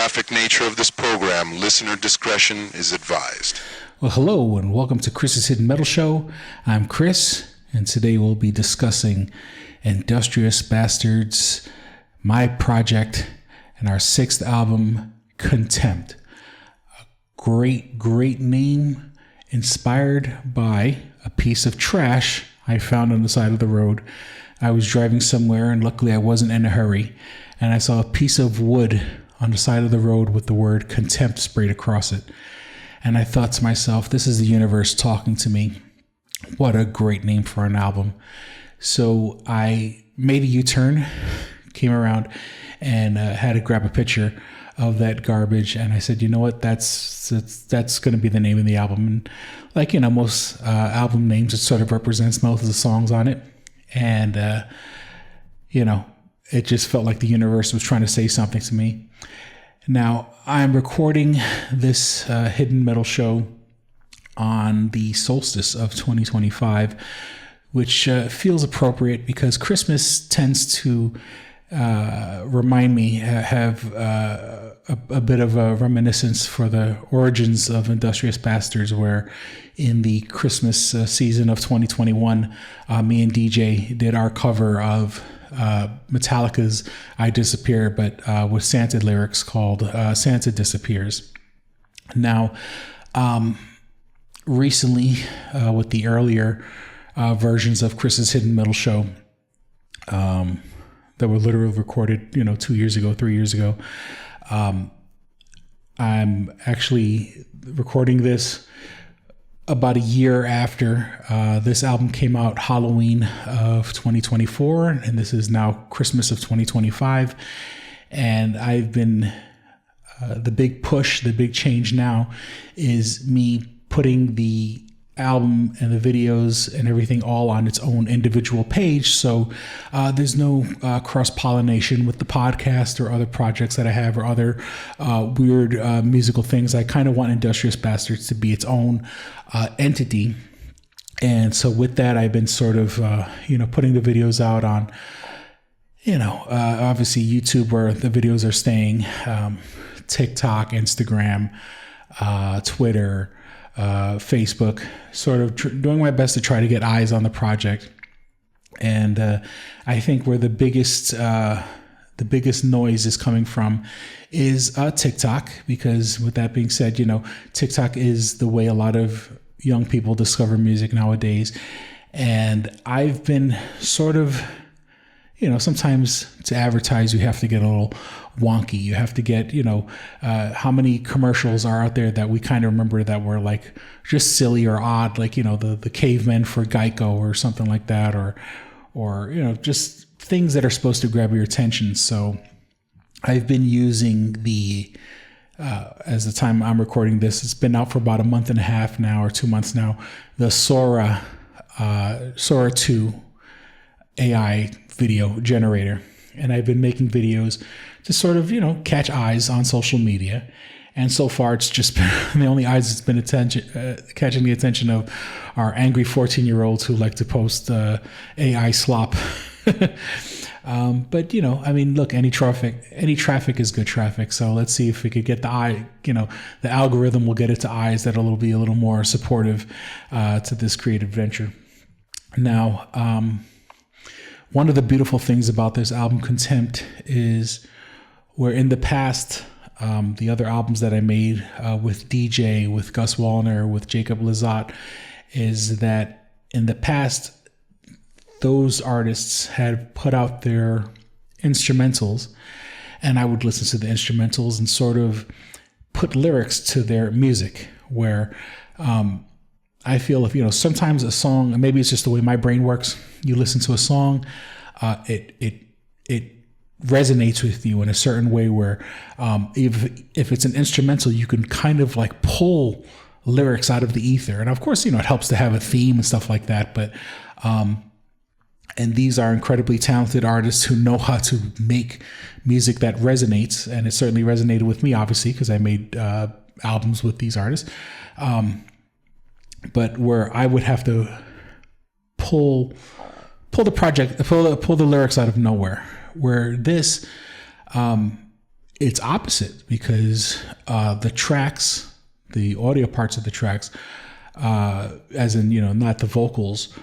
graphic nature of this program, listener discretion is advised. Well, hello and welcome to Chris's Hidden Metal Show. I'm Chris, and today we'll be discussing Industrious Bastards, my project, and our sixth album, Contempt. A great name inspired by a piece of trash I found on the side of the road. I was driving somewhere, and luckily I wasn't in a hurry, and I saw a piece of wood on the side of the road with the word Contempt sprayed across it. And I thought to myself, this is the universe talking to me. What a great name for an album. So I made a U-turn, came around, and had to grab a picture of that garbage. And I said, you know what, that's going to be the name of the album. And like, you know, most album names, it sort of represents most of the songs on it. And, you know, it just felt like the universe was trying to say something to me. Now, I'm recording this Hidden Metal Show on the solstice of 2025, which feels appropriate because Christmas tends to remind me, have a bit of a reminiscence for the origins of Industrious Bastards, where in the Christmas season of 2021, me and DJ did our cover of Metallica's I Disappear, but with Santa lyrics called Santa Disappears. Now, recently, with the earlier versions of Chris's Hidden Metal Show that were literally recorded, 2 years ago, 3 years ago, I'm actually recording this about a year after this album came out, Halloween of 2024, and this is now Christmas of 2025. And I've been, the big push, the big change now is me putting the album and the videos and everything all on its own individual page. So there's no cross-pollination with the podcast or other projects that I have or other weird musical things. I kind of want Industrious Bastards to be its own entity. And so with that, I've been sort of, putting the videos out on, obviously YouTube, where the videos are staying, TikTok, Instagram, Twitter, Facebook, sort of doing my best to try to get eyes on the project. And I think where the biggest noise is coming from is TikTok, because with that being said, TikTok is the way a lot of young people discover music nowadays. And I've been sort of, sometimes to advertise, you have to get a little wonky. You have to get, how many commercials are out there that we kind of remember that were like just silly or odd, like, the cavemen for Geico or something like that, or just things that are supposed to grab your attention. So I've been using as the time I'm recording this, it's been out for about a month and a half now, or 2 months now, the Sora 2 AI video generator. And I've been making videos to sort of, catch eyes on social media. And so far, it's just been the only eyes that's been catching the attention of our angry 14-year-olds who like to post AI slop. But, look, any traffic is good traffic. So let's see if we could get the algorithm will get it to eyes that'll be a little more supportive to this creative venture. Now, one of the beautiful things about this album, Contempt, is where in the past, the other albums that I made with DJ, with Gus Wallner, with Jacob Lizotte, is that in the past, those artists had put out their instrumentals, and I would listen to the instrumentals and sort of put lyrics to their music, where I feel if, sometimes a song, and maybe it's just the way my brain works, you listen to a song, it resonates with you in a certain way where if it's an instrumental, you can kind of like pull lyrics out of the ether. And of course, it helps to have a theme and stuff like that. But and these are incredibly talented artists who know how to make music that resonates. And it certainly resonated with me, obviously, because I made albums with these artists. But where I would have to pull the lyrics out of nowhere. Where this, it's opposite because the tracks, the audio parts of the tracks, as in, not the vocals,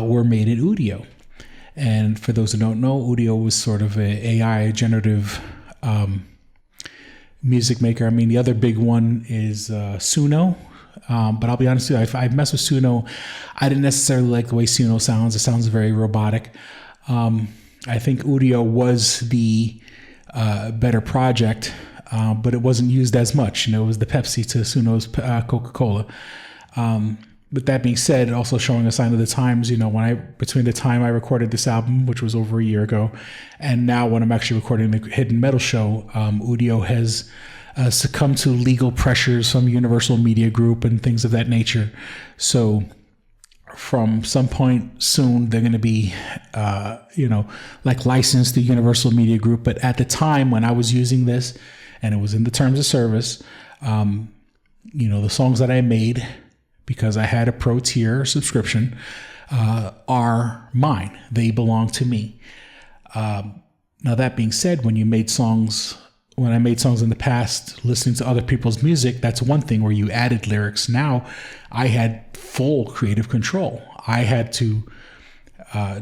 were made in Udio. And for those who don't know, Udio was sort of a AI generative music maker. I mean, the other big one is Suno. But I'll be honest with you, I've messed with Suno. I didn't necessarily like the way Suno sounds. It sounds very robotic. I think Udio was the better project, but it wasn't used as much. It was the Pepsi to Suno's Coca-Cola. But that being said, also showing a sign of the times, between the time I recorded this album, which was over a year ago, and now when I'm actually recording the Hidden Metal Show, Udio has succumbed to legal pressures from Universal Media Group and things of that nature. So from some point soon, they're going to be, licensed to Universal Media Group. But at the time when I was using this, and it was in the terms of service, the songs that I made, because I had a pro tier subscription, are mine. They belong to me. Now that being said, when I made songs in the past, listening to other people's music, that's one thing where you added lyrics. Now I had full creative control. I had to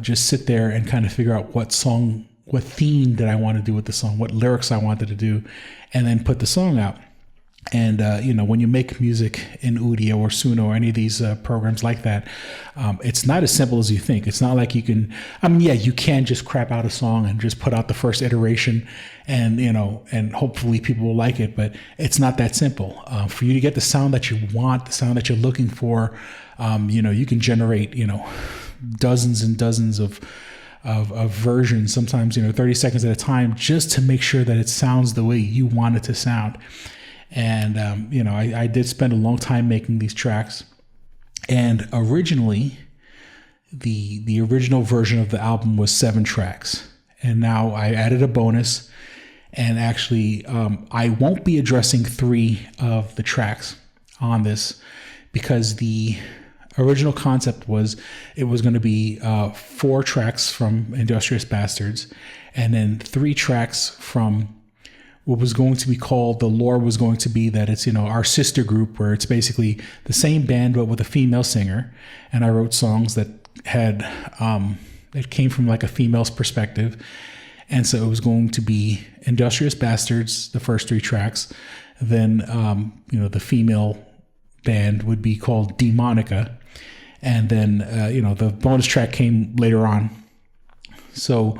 just sit there and kind of figure out what theme did I want to do with the song, what lyrics I wanted to do, and then put the song out. And, when you make music in Udio or Suno or any of these programs like that, it's not as simple as you think. It's not like you can, you can just crap out a song and just put out the first iteration and, and hopefully people will like it, but it's not that simple. For you to get the sound that you want, the sound that you're looking for, you can generate, dozens and dozens of versions, sometimes, 30 seconds at a time, just to make sure that it sounds the way you want it to sound. And, I did spend a long time making these tracks. And originally, the original version of the album was 7 tracks. And now I added a bonus. And actually, I won't be addressing 3 of the tracks on this because the original concept was it was going to be 4 tracks from Industrious Bastards and then 3 tracks from what was going to be called, the lore was going to be that it's, our sister group, where it's basically the same band, but with a female singer. And I wrote songs that had, that came from like a female's perspective. And so it was going to be Industrious Bastards, the first 3 tracks. Then, the female band would be called Demonica. And then, the bonus track came later on. So,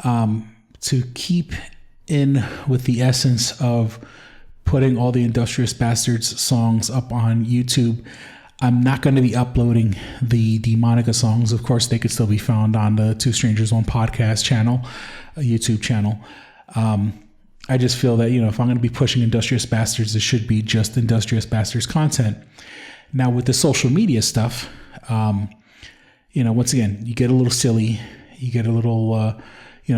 to keep in with the essence of putting all the Industrious Bastards songs up on YouTube, I'm not going to be uploading the Demonica songs. Of course, they could still be found on the Two Strangers One podcast channel, a YouTube channel. I just feel that, if I'm going to be pushing Industrious Bastards, it should be just Industrious Bastards content. Now, with the social media stuff, once again, you get a little silly. You get a little,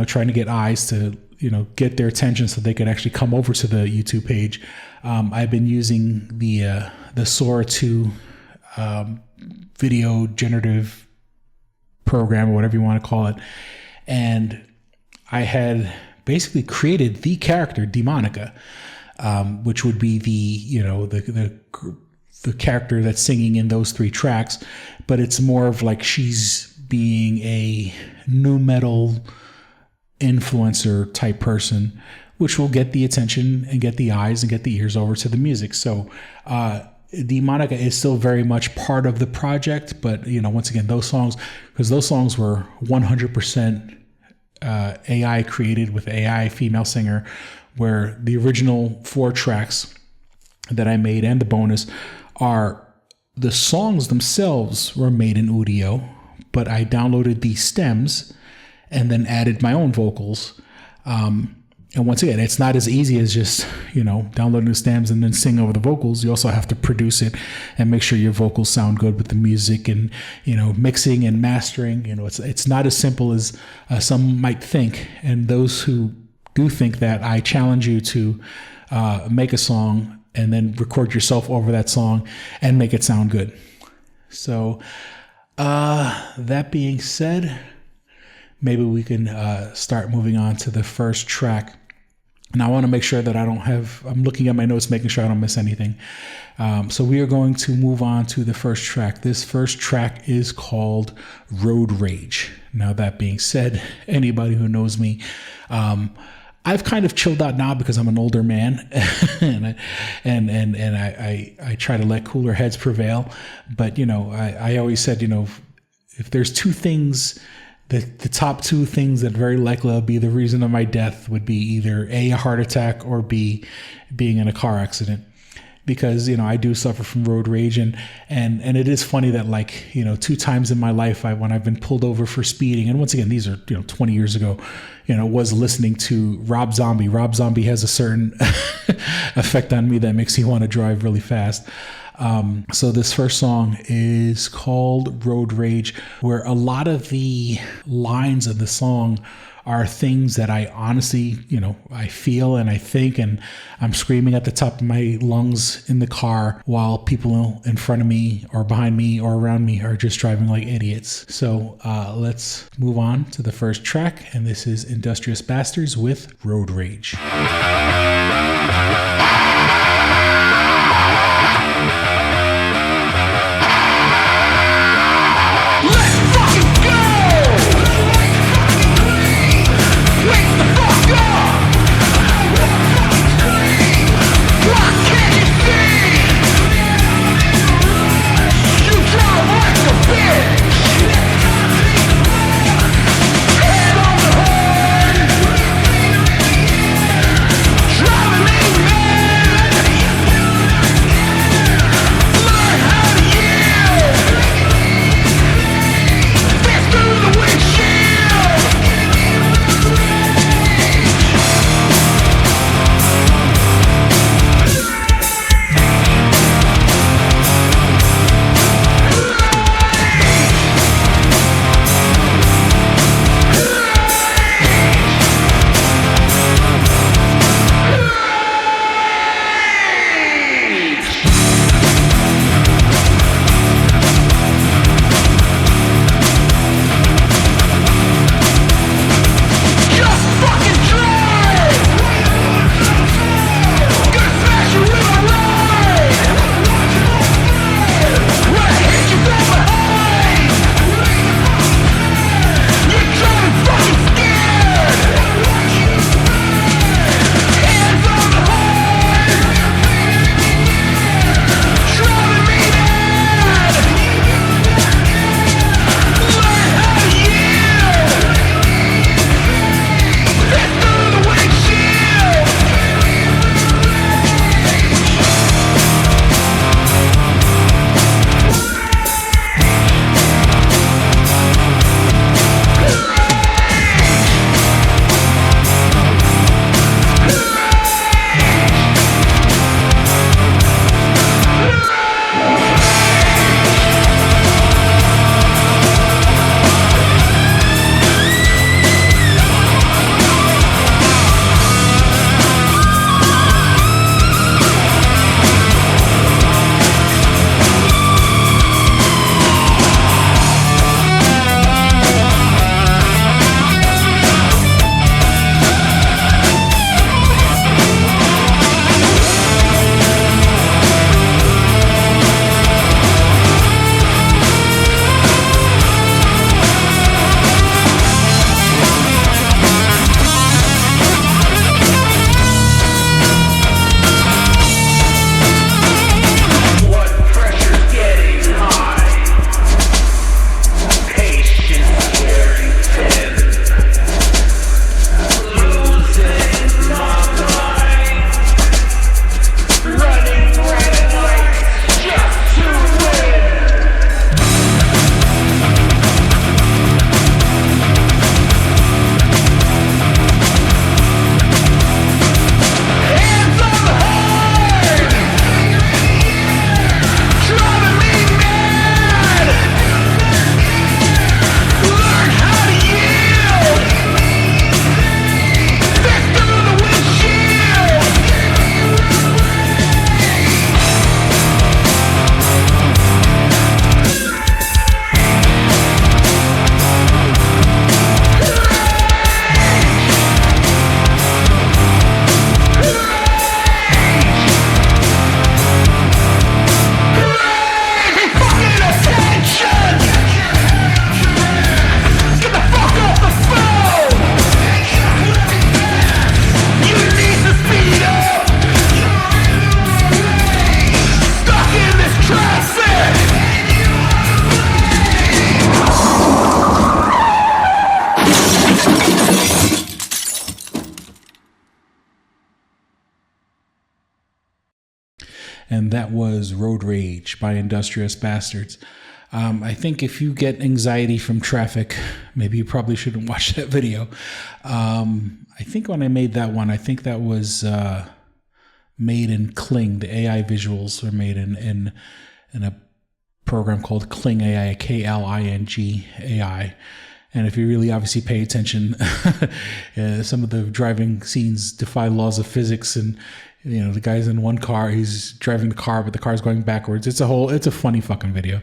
trying to get eyes to, get their attention so they could actually come over to the YouTube page. I've been using the Sora 2 video generative program, or whatever you want to call it. And I had basically created the character Demonica, which would be the character that's singing in those 3 tracks. But it's more of like she's being a nu metal influencer type person, which will get the attention and get the eyes and get the ears over to the music. So Demonica is still very much part of the project, but once again, those songs were 100% AI created with AI female singer, where the original 4 tracks that I made and the bonus are the songs themselves were made in Udio, but I downloaded the stems and then added my own vocals. And once again, it's not as easy as just, downloading the stems and then sing over the vocals. You also have to produce it and make sure your vocals sound good with the music and, mixing and mastering. It's not as simple as some might think. And those who do think that, I challenge you to make a song and then record yourself over that song and make it sound good. So that being said, maybe we can start moving on to the first track And I want to make sure that I'm looking at my notes, making sure I don't miss anything. So we are going to move on to the first track. This first track is called Road Rage. Now, that being said, anybody who knows me, I've kind of chilled out now because I'm an older man and I try to let cooler heads prevail. But, I always said, if there's two things, the top two things that very likely will be the reason of my death would be either A, a heart attack, or B, being in a car accident. Because, I do suffer from road rage, and it is funny that, like, 2 times in my life, when I've been pulled over for speeding, and once again, these are, 20 years ago, was listening to Rob Zombie. Rob Zombie has a certain effect on me that makes me want to drive really fast. So this first song is called Road Rage, where a lot of the lines of the song are things that I honestly, I feel and I think, and I'm screaming at the top of my lungs in the car while people in front of me or behind me or around me are just driving like idiots. So let's move on to the first track, and this is Industrious Bastards with Road Rage. Head on the horn, and that was Road Rage by Industrious Bastards. I think if you get anxiety from traffic, maybe you probably shouldn't watch that video. I think when I made that one, I think that was made in Kling. The AI visuals were made in a program called Kling AI, Kling AI. And if you really obviously pay attention, some of the driving scenes defy laws of physics. And, the guy's in one car, he's driving the car, but the car's going backwards. It's a funny fucking video.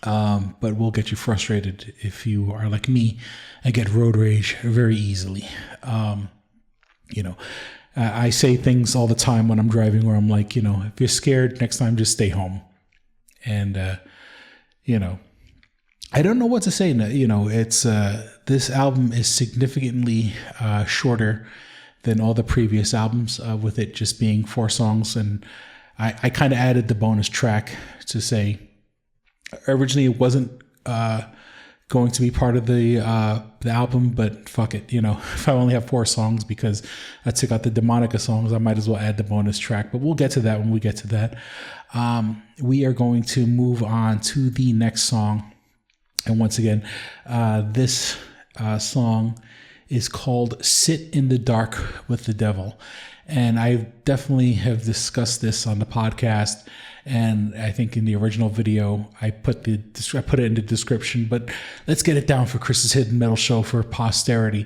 But will get you frustrated if you are like me and get road rage very easily. I say things all the time when I'm driving where I'm like, if you're scared, next time just stay home. And, I don't know what to say. It's this album is significantly shorter than all the previous albums, with it just being 4 songs. And I kind of added the bonus track to say, originally it wasn't going to be part of the album, but fuck it, if I only have 4 songs because I took out the Demonica songs, I might as well add the bonus track. But we'll get to that when we get to that. We are going to move on to the next song. And once again, this song is called Sit in the Dark with the Devil. And I definitely have discussed this on the podcast. And I think in the original video, I put it in the description, but let's get it down for Chris's Hidden Metal Show for posterity.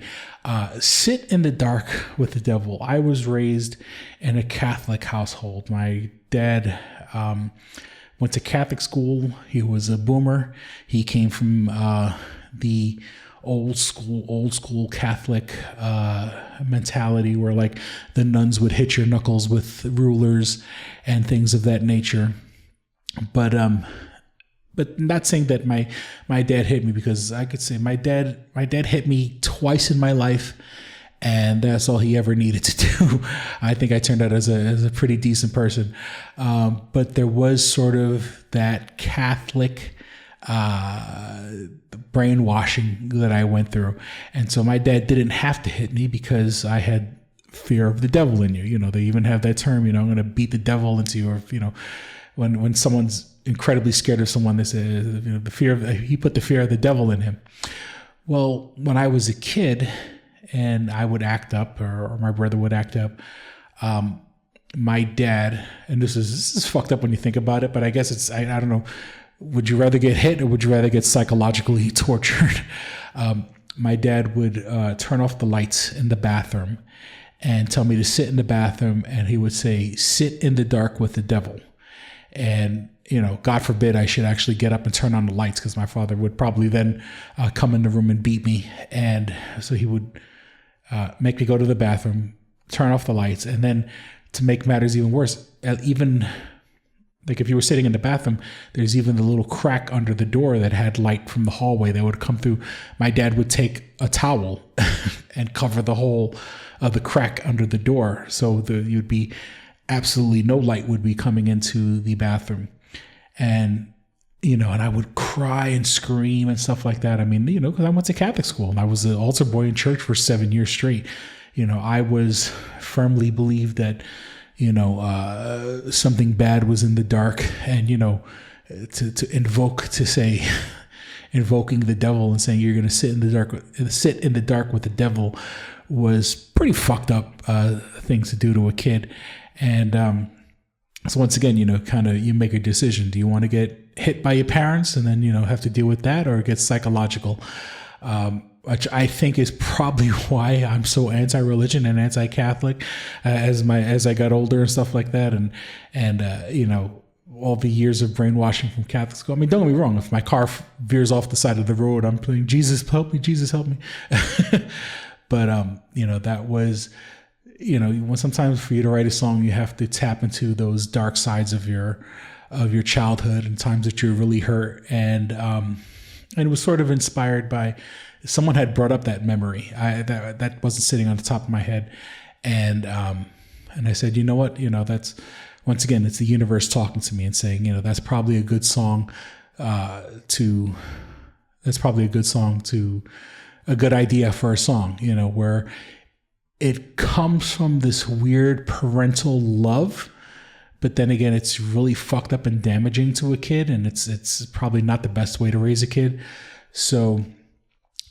Sit in the Dark with the Devil. I was raised in a Catholic household. My dad went to Catholic school. He was a boomer. He came from the old school Catholic mentality where like the nuns would hit your knuckles with rulers and things of that nature. But not saying that my dad hit me, because I could say my dad hit me twice in my life, and that's all he ever needed to do. I think I turned out as a pretty decent person. But there was sort of that Catholic brainwashing that I went through. And so my dad didn't have to hit me because I had fear of the devil in you. They even have that term, I'm going to beat the devil into you. Or, when someone's incredibly scared of someone, they say, he put the fear of the devil in him. Well, when I was a kid and I would act up, or my brother would act up, my dad, and this is fucked up when you think about it, but I guess it's, I don't know, would you rather get hit or would you rather get psychologically tortured? My dad would turn off the lights in the bathroom and tell me to sit in the bathroom, and he would say, sit in the dark with the devil. And, God forbid I should actually get up and turn on the lights, because my father would probably then come in the room and beat me. And so he would make me go to the bathroom, turn off the lights, and then to make matters even worse, even like if you were sitting in the bathroom, there's even the little crack under the door that had light from the hallway that would come through. My dad would take a towel and cover the hole of the crack under the door, so you'd be absolutely no light would be coming into the bathroom. And and I would cry and scream and stuff like that. I mean, because I went to Catholic school and I was an altar boy in church for 7 years straight. I was firmly believed that something bad was in the dark, and to invoking the devil and saying you're going to sit in the dark with the devil was pretty fucked up things to do to a kid. And so once again, you make a decision. Do you want to get hit by your parents and then have to deal with that, or get psychological? Which I think is probably why I'm so anti-religion and anti-Catholic as I got older and stuff like that. And all the years of brainwashing from Catholic school. I mean, don't get me wrong. If my car veers off the side of the road, I'm playing Jesus help me, Jesus help me. But that was, when sometimes for you to write a song, you have to tap into those dark sides of your childhood and times that you're really hurt. And it was sort of inspired by. Someone had brought up that memory that wasn't sitting on the top of my head, and I said, you know what, that's, once again, it's the universe talking to me and saying, that's probably a good song to a good idea for a song, where it comes from this weird parental love, but then again, it's really fucked up and damaging to a kid, and it's probably not the best way to raise a kid. So,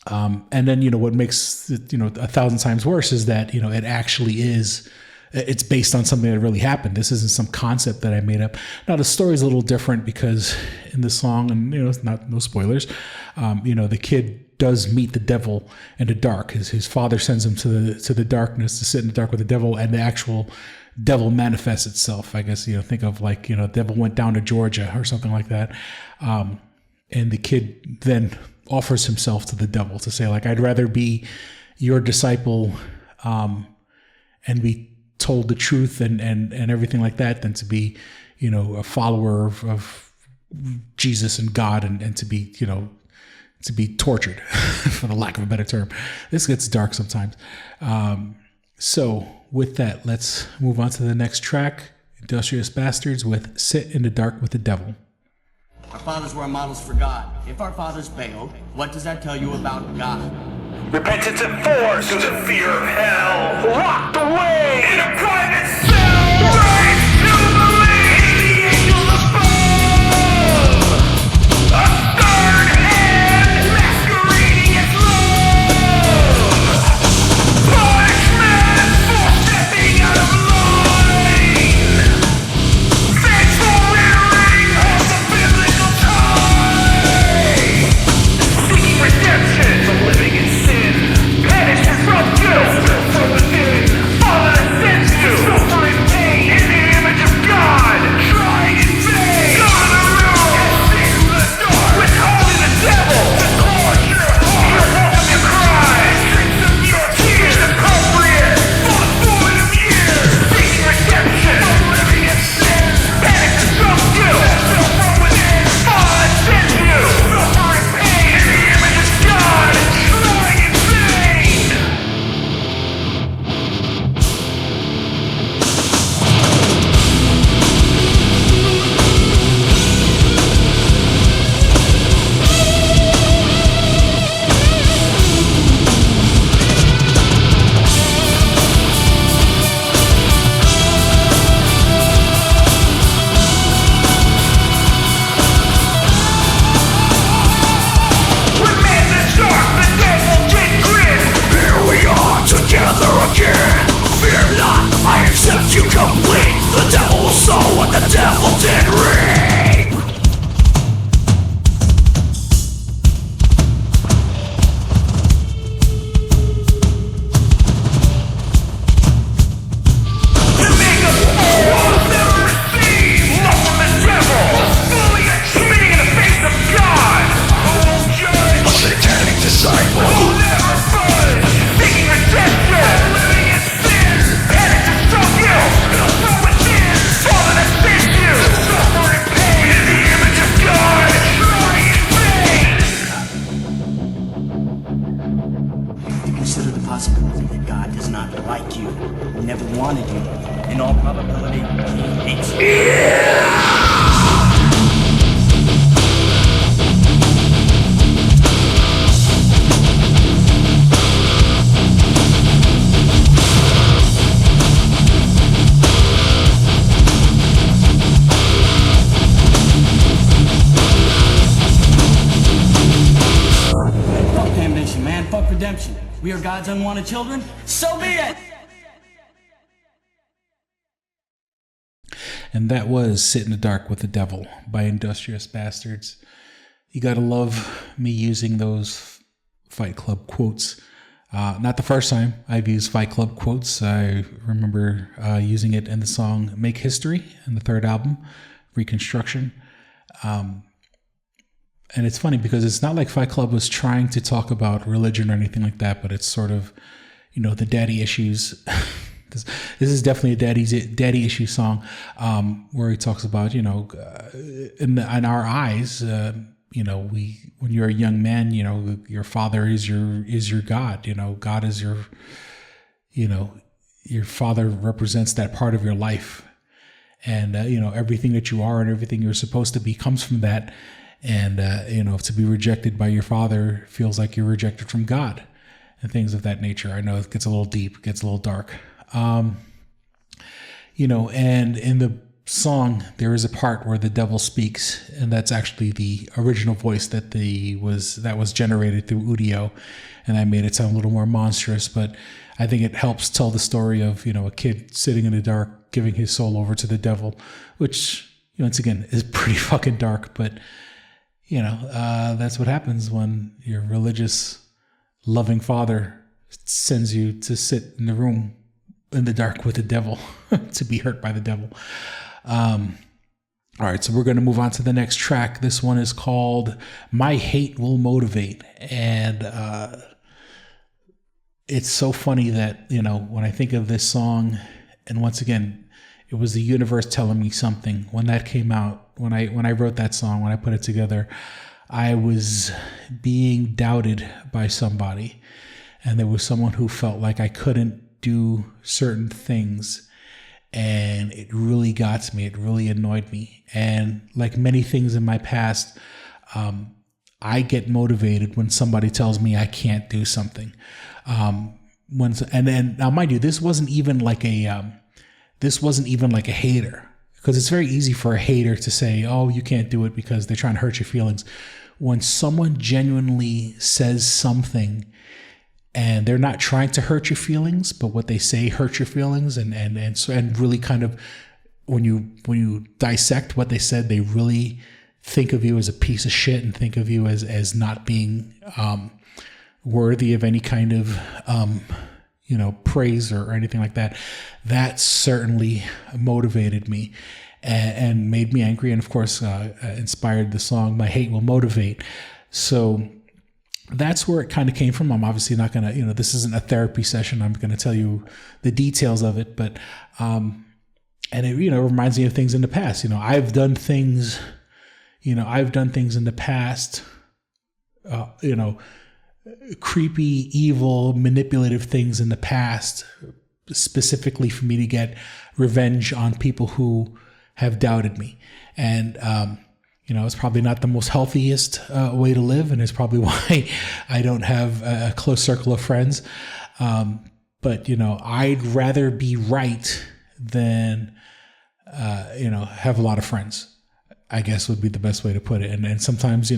and then, what makes it, 1,000 times worse is that, it actually is, it's based on something that really happened. This isn't some concept that I made up. Now, the story is a little different because in the song, and, it's no spoilers, the kid does meet the devil in the dark. His father sends him to the darkness to sit in the dark with the devil, and the actual devil manifests itself. I guess, think of like, devil went down to Georgia or something like that. And the kid then offers himself to the devil to say, like, I'd rather be your disciple and be told the truth and everything like that than to be, a follower of Jesus and God and to be, to be tortured, for the lack of a better term. This gets dark sometimes. So with that, let's move on to the next track, Industrious Bastards with Sit in the Dark with the Devil. Our fathers were models for God. If our fathers failed, what does that tell you about God? Repentance and force to the fear of hell. Locked away in a private cell. Right to believe the angels above. A third hand masquerading as love. Punishment for stepping out of line. Thanks for rearing of the biblical tie. Seeking redemption from living in sin. Banished from guilt, from within. Father that sends you, suffering pain in the image of God. Trying in vain. God of the room, and sing the dark. Withholding the devil, to cause your heart. Your welcome your cries, strength of your tears. Appropriate for the formative years. Seeking redemption from living in sin. Banished from guilt, from within. Father that sends you, suffering pain in the image of God. Trying in vain. When man's in dark, the devil did grin. Here we are together again. Fear not, I accept you complete. The devil will sow what the devil did reap. You make us whole, we'll never receive love from the devil. Fully spitting in the face of God. Who will judge? A satanic disciple. Who will never budge. Seeking redemption. Living in sin. Banished from guilt. From within. Father that sends you. Suffering pain in the image of God. Trying in vain. Consider the possibility that God does not like you, never wanted you. In all probability, he hates you. Fuck damnation, man. Fuck redemption. We are God's unwanted children. So be it. And that was Sit in the Dark with the Devil by Industrious Bastards. You gotta love me using those Fight Club quotes. Not the first time I've used Fight Club quotes. I remember using it in the song Make History in the third album, Reconstruction. And it's funny because it's not like Fight Club was trying to talk about religion or anything like that, but it's sort of, the daddy issues. This is definitely a daddy issue song, where he talks about, in our eyes, when you're a young man, your father is your God. God is your father represents that part of your life, and everything that you are and everything you're supposed to be comes from that. And to be rejected by your father feels like you're rejected from God, and things of that nature. I know it gets a little deep, gets a little dark. And in the song, there is a part where the devil speaks, and that's actually the original voice that was generated through Udio, and I made it sound a little more monstrous. But I think it helps tell the story of a kid sitting in the dark, giving his soul over to the devil, which once again is pretty fucking dark. But that's what happens when your religious, loving father sends you to sit in the room in the dark with the devil to be hurt by the devil. All right, so we're going to move on to the next track. This one is called My Hate Will Motivate. And it's so funny that, when I think of this song, and once again, it was the universe telling me something. When that came out, when I wrote that song, when I put it together, I was being doubted by somebody. And there was someone who felt like I couldn't do certain things. And it really got to me. It really annoyed me. And like many things in my past, I get motivated when somebody tells me I can't do something. And then now, mind you, this wasn't even like a hater, because it's very easy for a hater to say, "Oh, you can't do it," because they're trying to hurt your feelings. When someone genuinely says something, and they're not trying to hurt your feelings, but what they say hurts your feelings, and really kind of when you dissect what they said, they really think of you as a piece of shit and think of you as not being worthy of any kind of praise or anything like that. That certainly motivated me and made me angry, and of course inspired the song "My Hate Will Motivate." So that's where it kind of came from. I'm obviously not going to, this isn't a therapy session. I'm going to tell you the details of it, but, and it, reminds me of things in the past. I've done things in the past, creepy, evil, manipulative things in the past, specifically for me to get revenge on people who have doubted me. And, it's probably not the most healthiest way to live, and it's probably why I don't have a close circle of friends. But I'd rather be right than, have a lot of friends, I guess would be the best way to put it. And sometimes,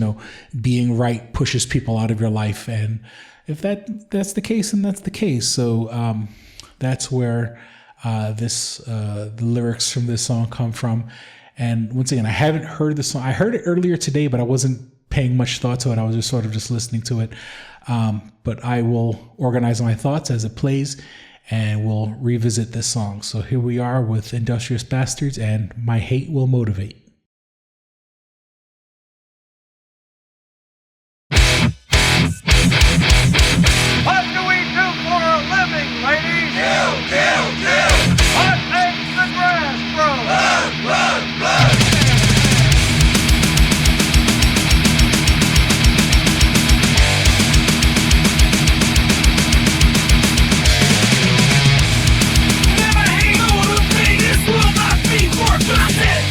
being right pushes people out of your life. And if that's the case, then that's the case. So that's where the lyrics from this song come from. And once again, I haven't heard the song. I heard it earlier today, but I wasn't paying much thought to it. I was just sort of just listening to it. But I will organize my thoughts as it plays, and we'll revisit this song. So here we are with Industrious Bastards and My Hate Will Motivate. What do we do for a living, ladies? Kill. What makes the grass grow? Blood. Never hang on a thing, this will not be for granted.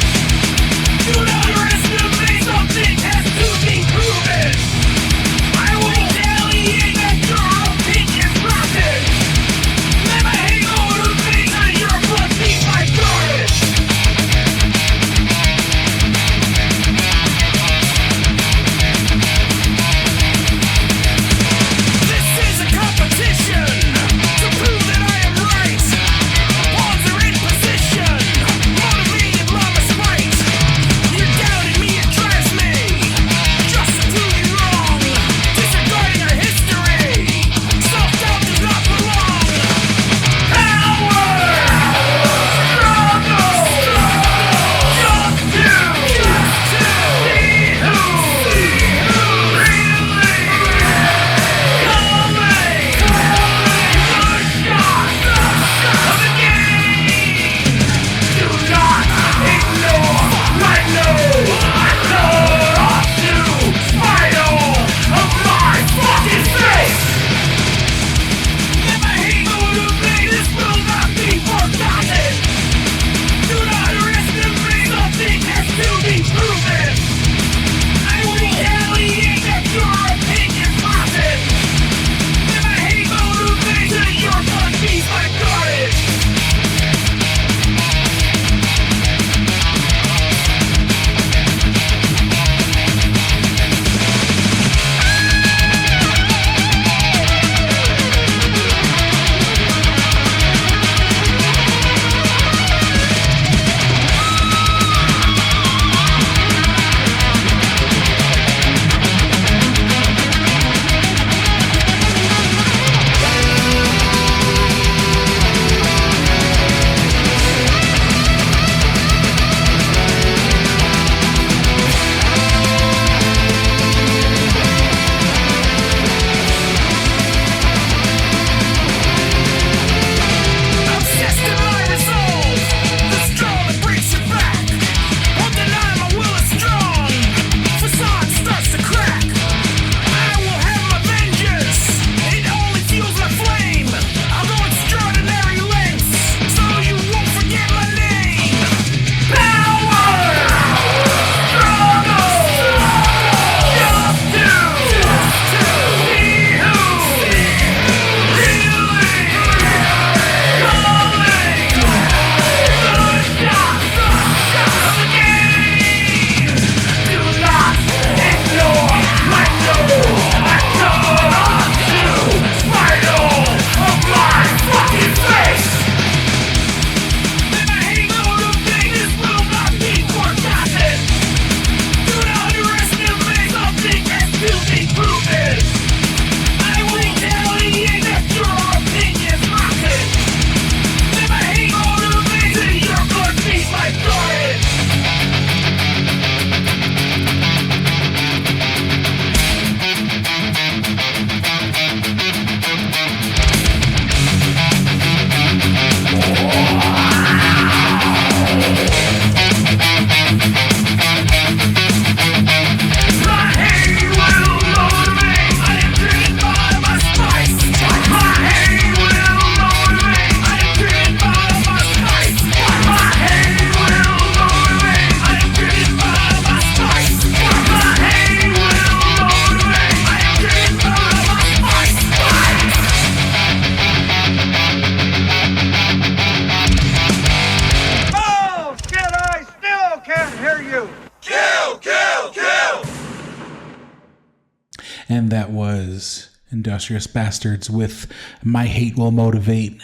and that was Industrious Bastards with My Hate Will Motivate.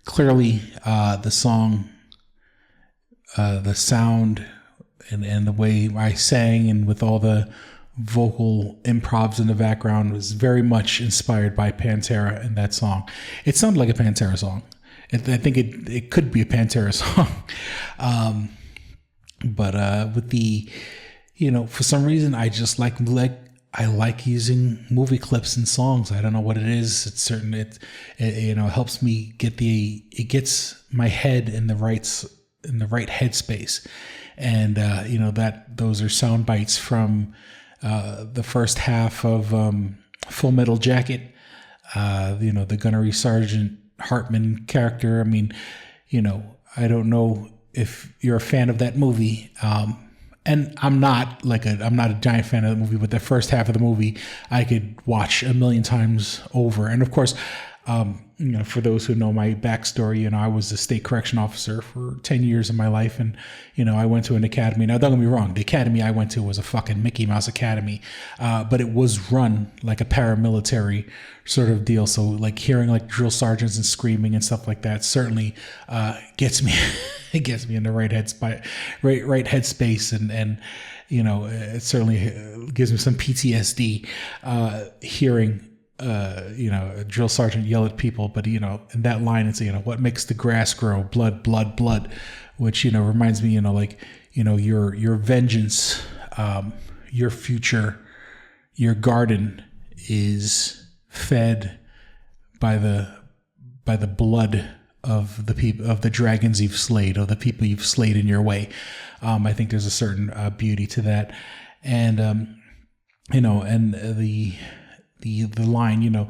Clearly, the song, the sound, and the way I sang, and with all the vocal improvs in the background, was very much inspired by Pantera in that song. It sounded like a Pantera song. I think it could be a Pantera song. But with the, for some reason, I just like using movie clips in songs. I don't know what it is. It's certain it helps me it gets my head in the right headspace. And that those are sound bites from the first half of Full Metal Jacket. The Gunnery Sergeant Hartman character. I mean, I don't know if you're a fan of that movie. And I'm not a giant fan of the movie, but the first half of the movie I could watch a million times over. And of course, for those who know my backstory, I was a state correction officer for 10 years of my life. And, I went to an academy. Now, don't get me wrong. The academy I went to was a fucking Mickey Mouse Academy. But it was run like a paramilitary sort of deal. So like hearing like drill sergeants and screaming and stuff like that certainly gets me, it gets me in the right headspace. And it certainly gives me some PTSD hearing a drill sergeant yell at people, but in that line it's what makes the grass grow? Blood, blood, blood, which reminds me your vengeance, your future, your garden is fed by the blood of the people, of the dragons you've slayed, or the people you've slayed in your way. I think there's a certain beauty to that, and and the line,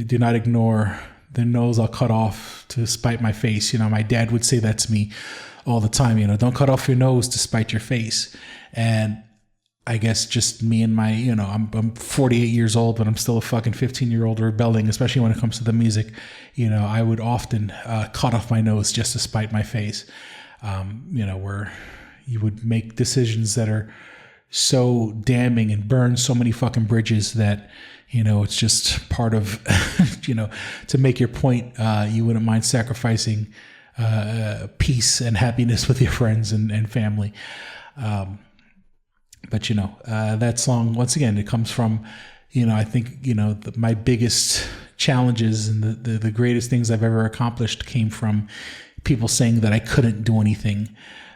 do not ignore the nose I'll cut off to spite my face. My dad would say that to me all the time, don't cut off your nose to spite your face. And I guess just me and my, I'm 48 years old, but I'm still a fucking 15-year-old rebelling, especially when it comes to the music. I would often cut off my nose just to spite my face, where you would make decisions that are so damning and burn so many fucking bridges that, it's just part of, to make your point, you wouldn't mind sacrificing peace and happiness with your friends and family. But that song, once again, it comes from, I think, my biggest challenges and the greatest things I've ever accomplished came from people saying that I couldn't do anything.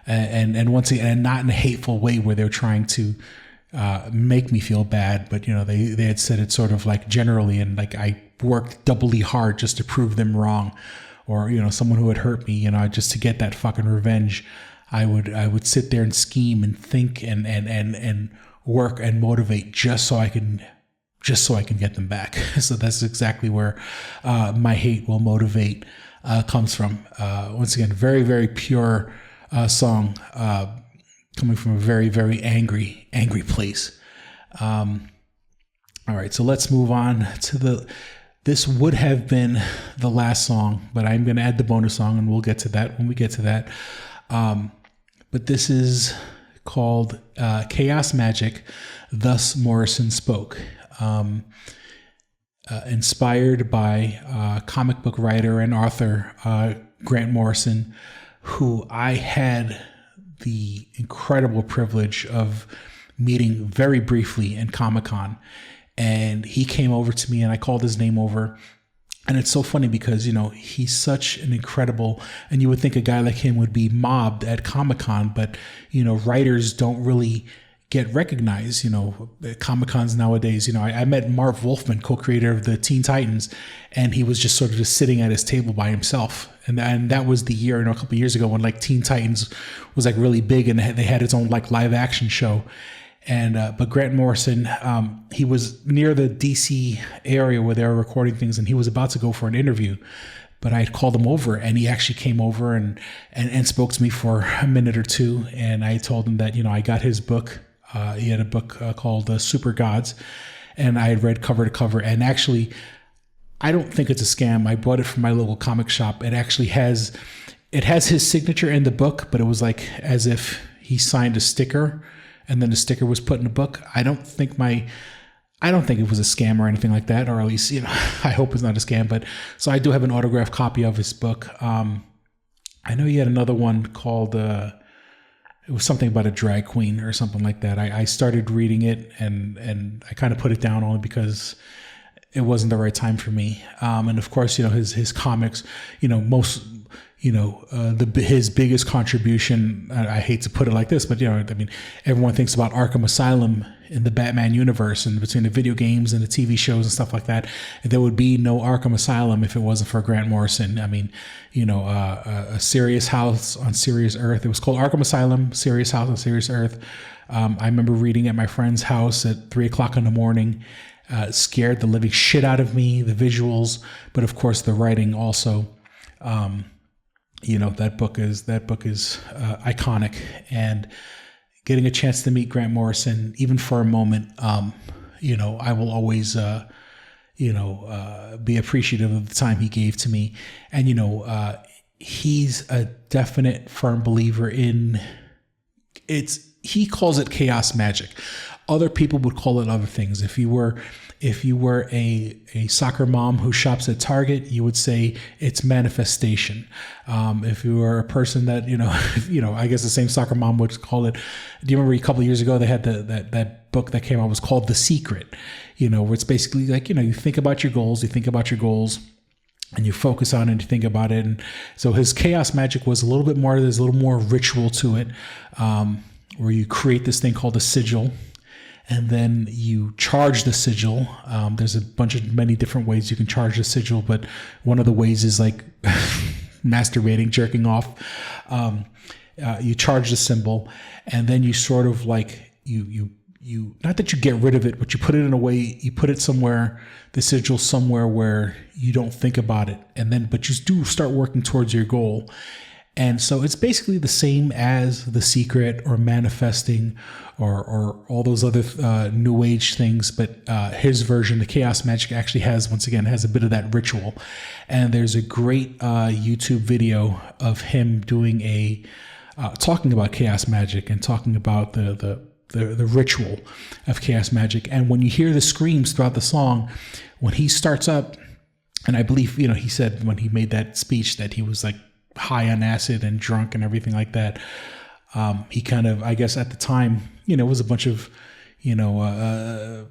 And once again, and not in a hateful way where they're trying to make me feel bad, but they had said it sort of like generally, and like I worked doubly hard just to prove them wrong, or someone who had hurt me, just to get that fucking revenge. I would sit there and scheme and think and work and motivate just so I can get them back. So that's exactly where My Hate Will Motivate comes from. Once again, very, very pure song, coming from a very, very angry place. All right, so let's move on to this would have been the last song, but I'm going to add the bonus song, and we'll get to that when we get to that. But this is called Chaos Magic, Thus Morrison Spoke. Inspired by comic book writer and author Grant Morrison, who I had the incredible privilege of meeting very briefly in Comic-Con. And he came over to me and I called his name over. And it's so funny because, he's such an incredible, and you would think a guy like him would be mobbed at Comic-Con, but, writers don't really get recognized, at Comic-Cons nowadays. I met Marv Wolfman, co-creator of the Teen Titans, and he was just sort of just sitting at his table by himself. And that was the year, a couple of years ago when like Teen Titans was like really big and they had its own like live action show. And, but Grant Morrison, he was near the DC area where they were recording things, and he was about to go for an interview, but I had called him over, and he actually came over and spoke to me for a minute or two. And I told him that, I got his book. He had a book called Super Gods, and I had read cover to cover. And actually, I don't think it's a scam. I bought it from my local comic shop. It actually has his signature in the book, but it was like as if he signed a sticker and then the sticker was put in the book. I don't think it was a scam or anything like that, or at least, I hope it's not a scam. But so I do have an autographed copy of his book. I know he had another one called, it was something about a drag queen or something like that. I started reading it and I kind of put it down only because it wasn't the right time for me. And of course, his comics, his biggest contribution, I hate to put it like this, but everyone thinks about Arkham Asylum in the Batman universe, and between the video games and the TV shows and stuff like that, there would be no Arkham Asylum if it wasn't for Grant Morrison. A Serious House on Serious Earth. It was called Arkham Asylum, Serious House on Serious Earth. I remember reading at my friend's house at 3:00 in the morning. Scared the living shit out of me, the visuals, but of course the writing also. That book is iconic, and getting a chance to meet Grant Morrison, even for a moment, I will always, be appreciative of the time he gave to me. And, he's a definite firm believer in he calls it chaos magic. Other people would call it other things. If you were a soccer mom who shops at Target, you would say it's manifestation. If you were a person that, I guess the same soccer mom would call it. Do you remember a couple of years ago they had that book that came out was called The Secret, where it's basically like, you think about your goals, and you focus on it and you think about it. And so his chaos magic was there's a little more ritual to it, where you create this thing called a sigil. And then you charge the sigil. There's many different ways you can charge the sigil, but one of the ways is like masturbating, jerking off. You charge the symbol, and then you sort of like you not that you get rid of it, but you put it in a way, you put it somewhere, the sigil somewhere where you don't think about it, but you do start working towards your goal. And so it's basically the same as The Secret or manifesting or all those other new age things. But his version, the chaos magic, actually has a bit of that ritual. And there's a great YouTube video of him doing talking about chaos magic and talking about the ritual of chaos magic. And when you hear the screams throughout the song, when he starts up, and I believe, he said when he made that speech that he was like high on acid and drunk and everything like that. He kind of, I guess at the time, it was a bunch of, a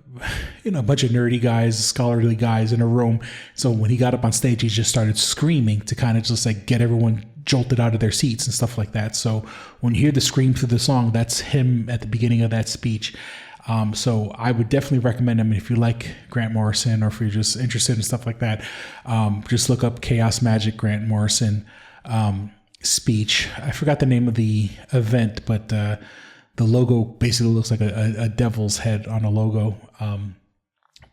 bunch of nerdy guys, scholarly guys in a room. So when he got up on stage, he just started screaming to kind of just like get everyone jolted out of their seats and stuff like that. So when you hear the scream through the song, that's him at the beginning of that speech. So I would definitely recommend him if you like Grant Morrison, or if you're just interested in stuff like that. Just look up Chaos Magic Grant Morrison speech. I forgot the name of the event, but the logo basically looks like a devil's head on a logo.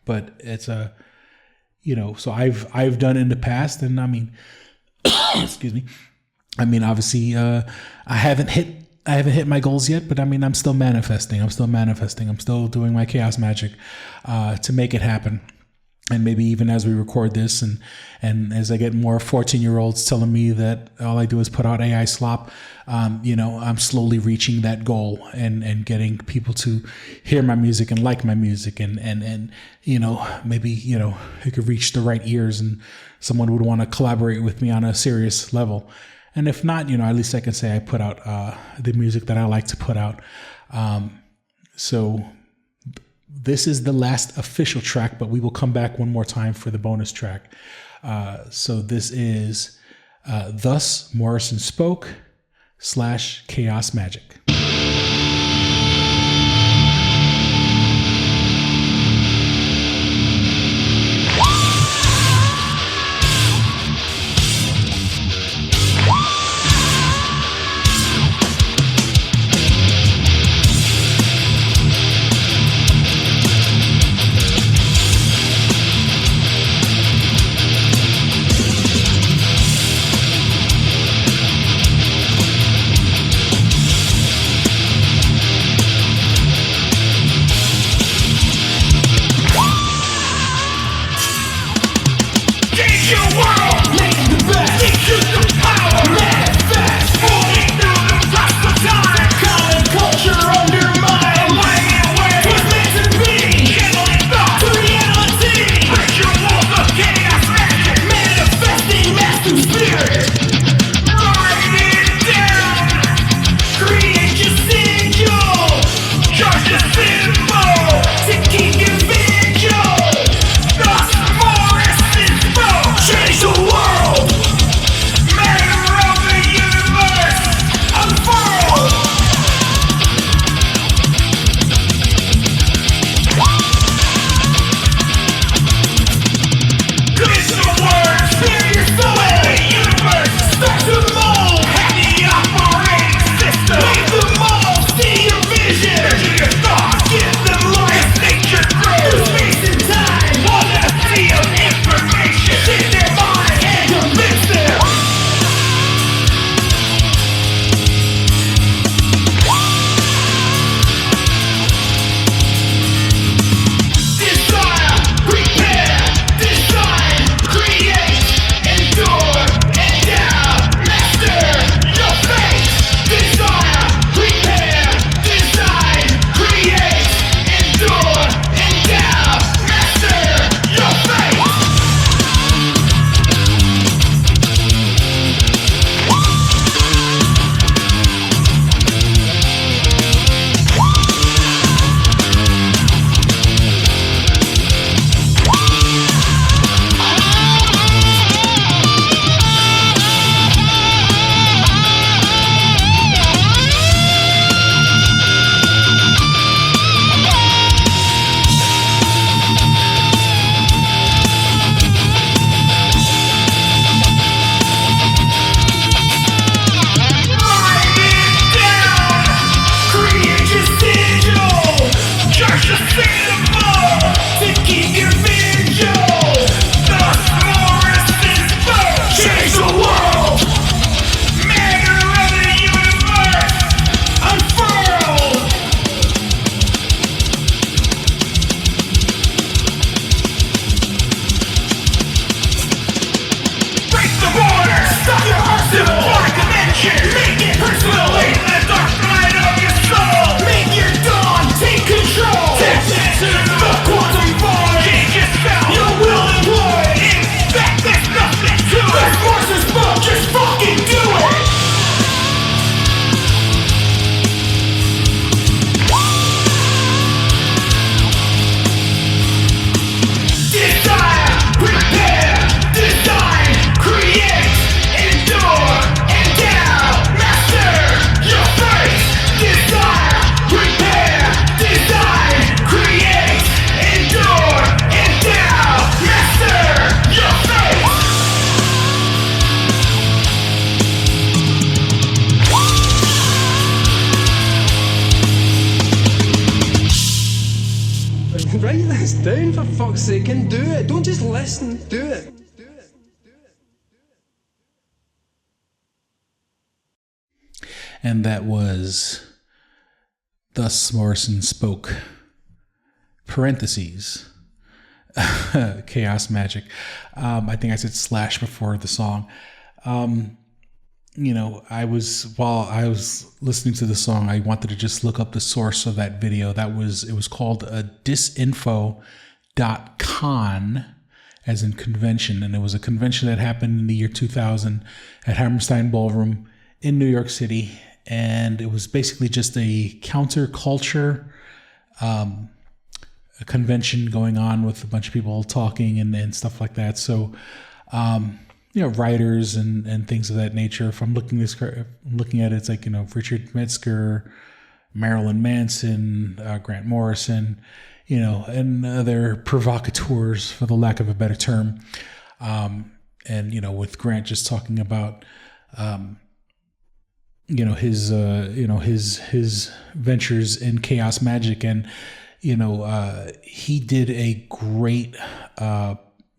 But it's so I've done in the past, and I mean, excuse me. I mean, obviously, I haven't hit my goals yet, but I mean, I'm still manifesting. I'm still doing my chaos magic to make it happen. And maybe even as we record this and as I get more 14-year-olds telling me that all I do is put out AI slop, I'm slowly reaching that goal and getting people to hear my music and like my music and maybe, it could reach the right ears and someone would want to collaborate with me on a serious level. And if not, at least I can say I put out the music that I like to put out. So this is the last official track, but we will come back one more time for the bonus track. So this is Thus Morrison Spoke / Chaos Magic. down, for fuck's sake, and do it. Don't just listen, do it. And that was Thus Morrison Spoke, parentheses, Chaos Magic. I think I said slash before the song. While I was listening to the song, I wanted to just look up the source of that video. It was called disinfo.con, as in convention. And it was a convention that happened in the year 2000 at Hammerstein Ballroom in New York City. And it was basically just a counterculture a convention going on with a bunch of people talking and stuff like that. So, writers and things of that nature. If I'm looking at it, it's like, Richard Metzger, Marilyn Manson, Grant Morrison, and other provocateurs, for the lack of a better term. With Grant just talking about, his ventures in chaos magic, and he did a great.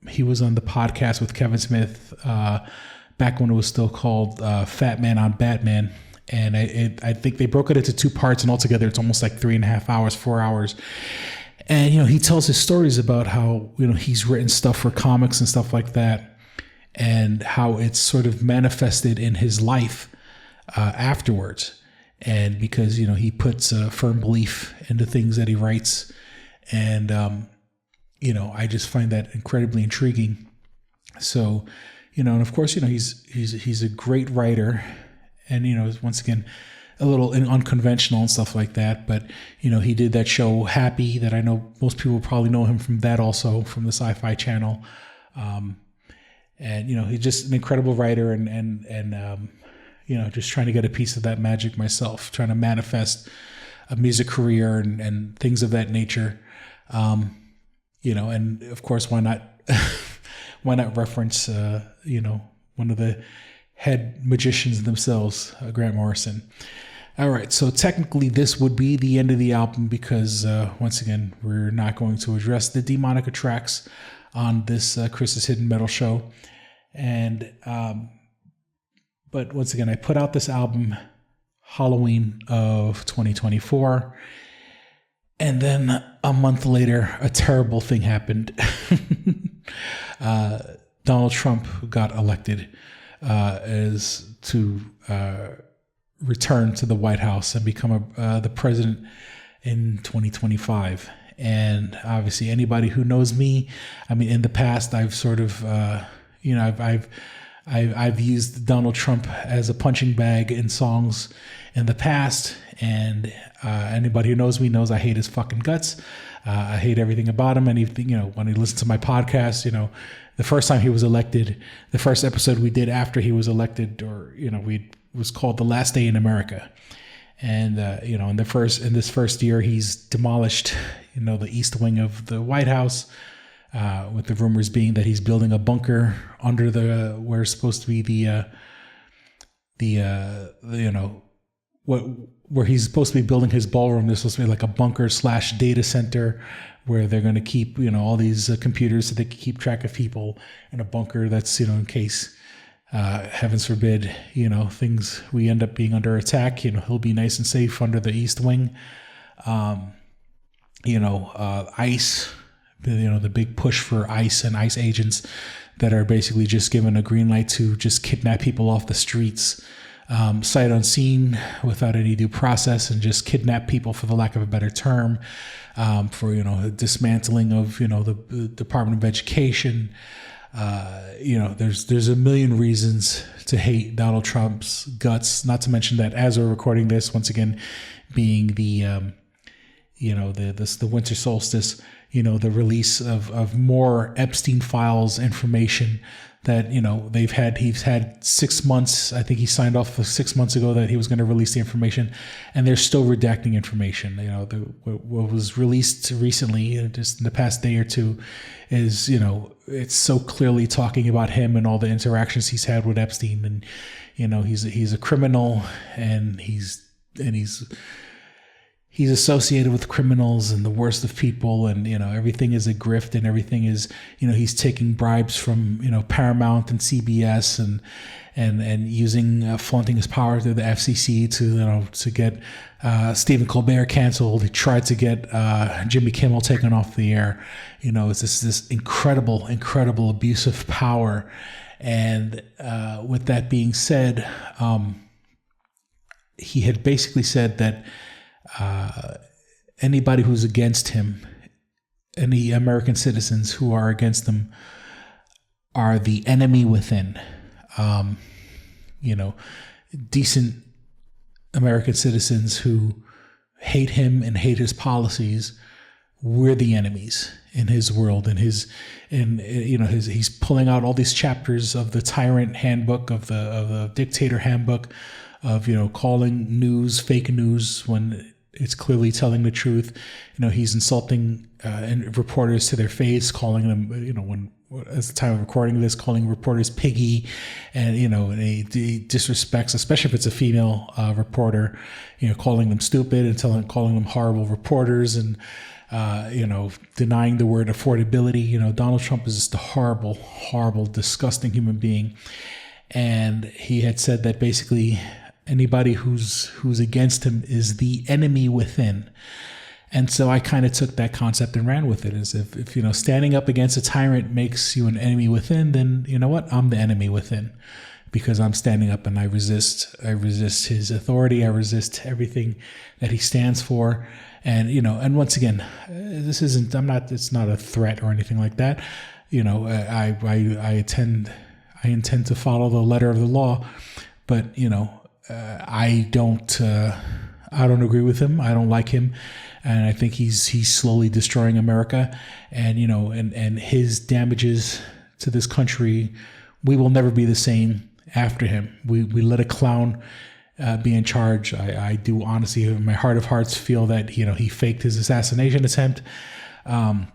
He was on the podcast with Kevin Smith back when it was still called Fat Man on Batman, and I think they broke it into two parts, and altogether it's almost like 3.5 hours, 4 hours. And he tells his stories about how he's written stuff for comics and stuff like that, and how it's sort of manifested in his life afterwards. And because he puts a firm belief into things that he writes, and I just find that incredibly intriguing. So, and of course, he's a great writer, and once again, a little unconventional and stuff like that. But he did that show Happy, that I know most people probably know him from that, also from the Sci-Fi Channel. And he's just an incredible writer, and just trying to get a piece of that magic myself, trying to manifest a music career and things of that nature. And of course, why not reference, one of the head magicians themselves, Grant Morrison. All right. So technically this would be the end of the album, because, once again, we're not going to address the Demonica tracks on this, Chris's Hidden Metal show. And, but once again, I put out this album Halloween of 2024. And then a month later, a terrible thing happened. Donald Trump got elected as to return to the White House and become the president in 2025. And obviously, anybody who knows me, in the past, I've sort of, I've used Donald Trump as a punching bag in songs in the past, and anybody who knows me knows I hate his fucking guts. I hate everything about him. Anything, when he listens to my podcast, the first time he was elected, the first episode we did after he was elected, or was called The Last Day in America. And in this first year, he's demolished the east wing of the White House, with the rumors being that he's building a bunker under where it's supposed to be where he's supposed to be building his ballroom. There's supposed to be like a bunker / data center where they're going to keep, all these computers, so they can keep track of people in a bunker that's, in case, heavens forbid, we end up being under attack, he'll be nice and safe under the east wing. ICE, the big push for ICE and ICE agents that are basically just given a green light to just kidnap people off the streets, sight unseen, without any due process, and just kidnap people, for the lack of a better term, for dismantling of the Department of Education. There's a million reasons to hate Donald Trump's guts. Not to mention that as we're recording this, once again, being the winter solstice, the release of more Epstein files information that, he's had 6 months. I think he signed off for 6 months ago that he was going to release the information, and they're still redacting information. What was released recently, just in the past day or two, is, it's so clearly talking about him and all the interactions he's had with Epstein. And, he's a criminal, and he's he's associated with criminals and the worst of people, and everything is a grift, and everything is he's taking bribes from Paramount and CBS and using flaunting his power through the FCC to get Stephen Colbert canceled. He tried to get Jimmy Kimmel taken off the air. It's this incredible abuse of power. And with that being said, he had basically said that anybody who's against him, any American citizens who are against him, are the enemy within. Decent American citizens who hate him and hate his policies, we're the enemies in his world. And he's pulling out all these chapters of the tyrant handbook, of the dictator handbook, of calling news fake news when it's clearly telling the truth. He's insulting reporters to their face, calling them, when at the time of recording this, calling reporters piggy, and and he disrespects, especially if it's a female reporter, calling them stupid and calling them horrible reporters, and denying the word affordability. Donald Trump is just a horrible, disgusting human being, and he had said that basically anybody who's against him is the enemy within. And so I kind of took that concept and ran with it, as if standing up against a tyrant makes you an enemy within, then you know what? I'm the enemy within, because I'm standing up and I resist his authority. I resist everything that he stands for. And and once again, it's not a threat or anything like that. I intend to follow the letter of the law, but I don't agree with him. I don't like him, and I think he's slowly destroying America, and and his damages to this country. We will never be the same after him. We let a clown be in charge. I do honestly, in my heart of hearts, feel that he faked his assassination attempt. And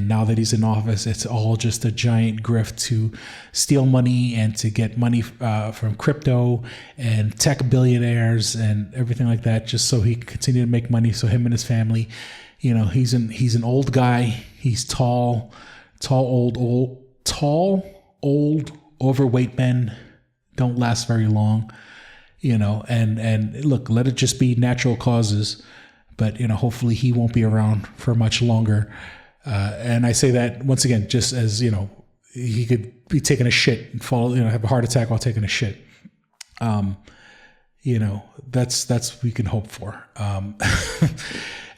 now that he's in office, it's all just a giant grift to steal money and to get money from crypto and tech billionaires and everything like that, just so he can continue to make money. So him and his family, he's an old guy. He's tall, old, overweight men don't last very long, and look, let it just be natural causes. But, hopefully he won't be around for much longer. And I say that once again, just as, he could be taking a shit and fall, have a heart attack while taking a shit. That's we can hope for.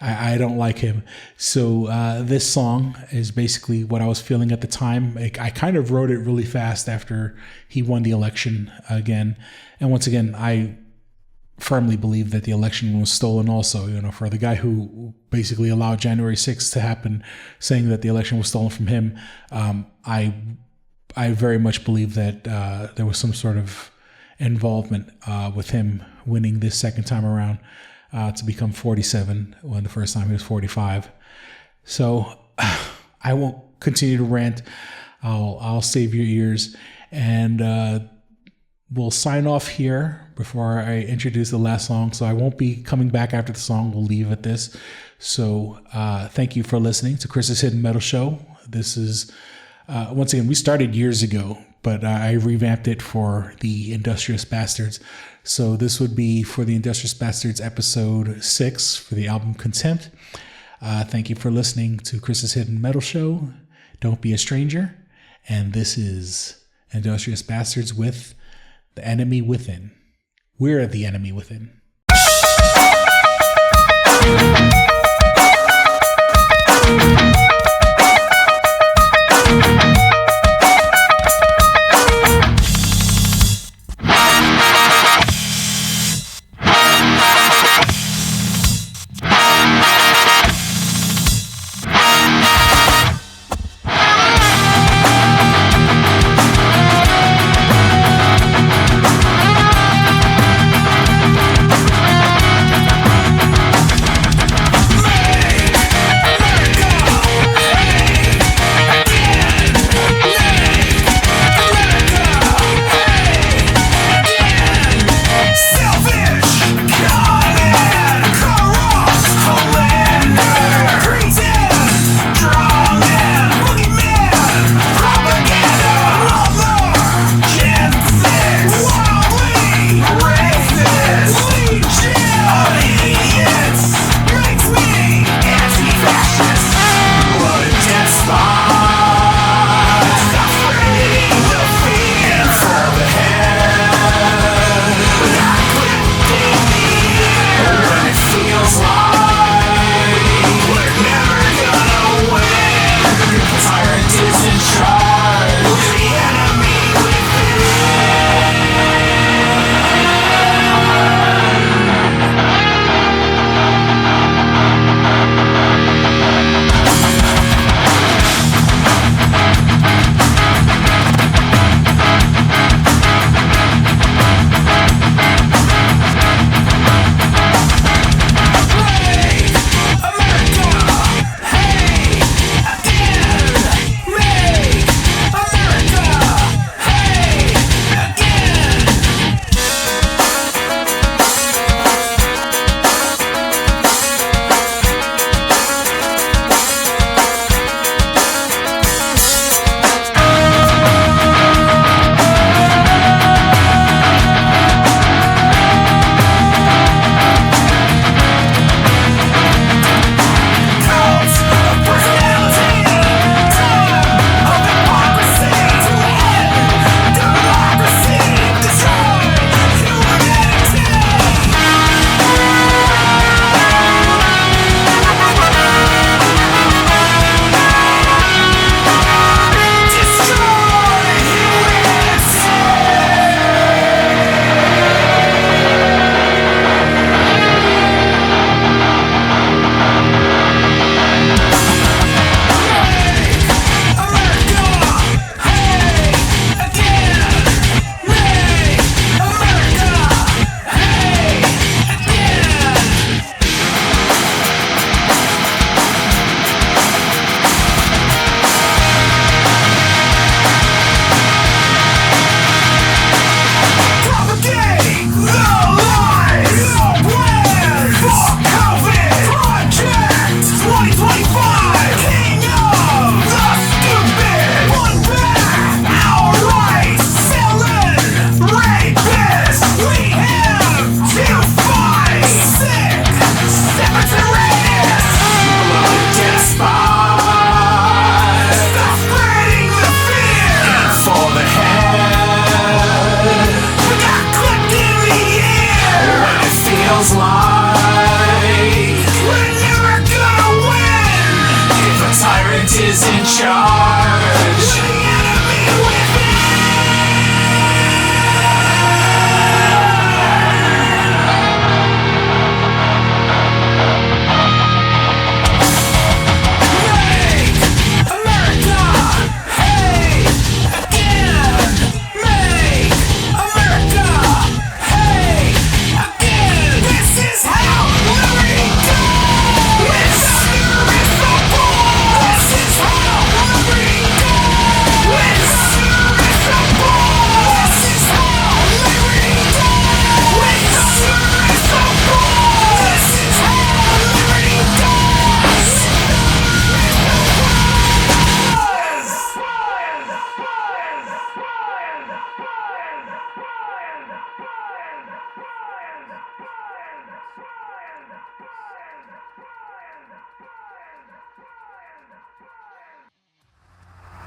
I don't like him. So this song is basically what I was feeling at the time. I kind of wrote it really fast after he won the election again. And once again, I firmly believe that the election was stolen also, for the guy who basically allowed January 6th to happen, saying that the election was stolen from him. I very much believe that there was some sort of involvement with him winning this second time around to become 47 when the first time he was 45. So I won't continue to rant. I'll save your ears, and we'll sign off here before I introduce the last song. So I won't be coming back after the song. We'll leave at this. So thank you for listening to Chris's Hidden Metal Show. This is, once again, we started years ago, but I revamped it for the Industrious Bastards. So this would be for the Industrious Bastards episode 6 for the album Contempt. Thank you for listening to Chris's Hidden Metal Show. Don't be a stranger. And this is Industrious Bastards with The Enemy Within. We're the enemy within.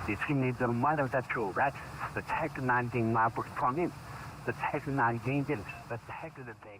The team needs a mother that's true, right? The tech 19 from him. The tech 19 did the tech of the day.